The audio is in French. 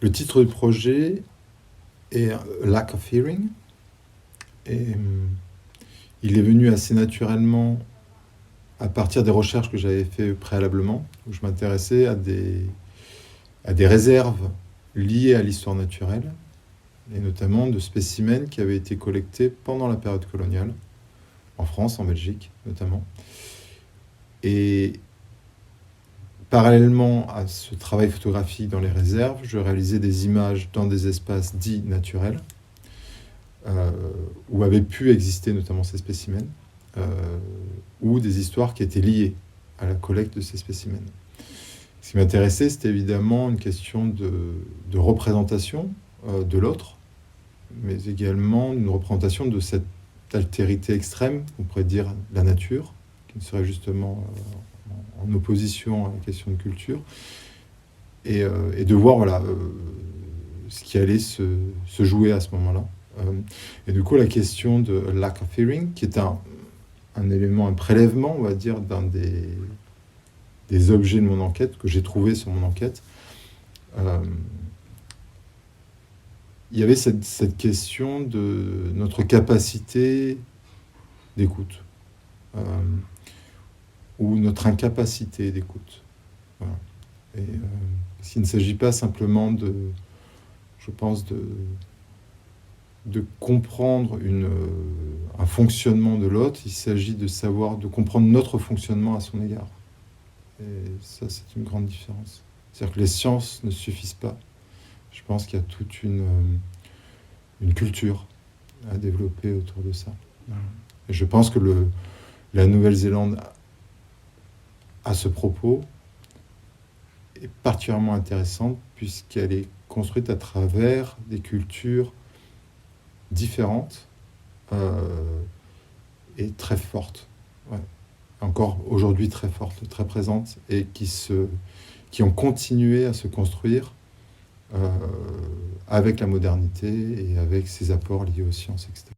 Le titre du projet est Lack of Hearing. Et il est venu assez naturellement à partir des recherches que j'avais fait préalablement, où je m'intéressais à des réserves liées à l'histoire naturelle, et notamment de spécimens qui avaient été collectés pendant la période coloniale, en France, en Belgique notamment. Et parallèlement à ce travail photographique dans les réserves, je réalisais des images dans des espaces dits naturels, où avaient pu exister notamment ces spécimens, ou des histoires qui étaient liées à la collecte de ces spécimens. Ce qui m'intéressait, c'était évidemment une question de représentation de l'autre, mais également une représentation de cette altérité extrême, on pourrait dire la nature, qui serait justement en opposition à la question de culture, et de voir voilà, ce qui allait se jouer à ce moment-là. Et du coup, la question de lack of hearing, qui est un élément, un prélèvement, on va dire, d'un des objets de mon enquête, que j'ai trouvé sur mon enquête, il y avait cette question de notre capacité d'écoute, ou notre incapacité d'écoute. Voilà. Et s'il ne s'agit pas simplement je pense, de comprendre un fonctionnement de l'autre, il s'agit de comprendre notre fonctionnement à son égard. Et ça, c'est une grande différence. C'est-à-dire que les sciences ne suffisent pas. Je pense qu'il y a toute une culture à développer autour de ça. Et je pense que la Nouvelle-Zélande, à ce propos, est particulièrement intéressante puisqu'elle est construite à travers des cultures différentes et très fortes. Ouais. Encore aujourd'hui très fortes, très présentes, et qui ont continué à se construire avec la modernité et avec ses apports liés aux sciences, etc.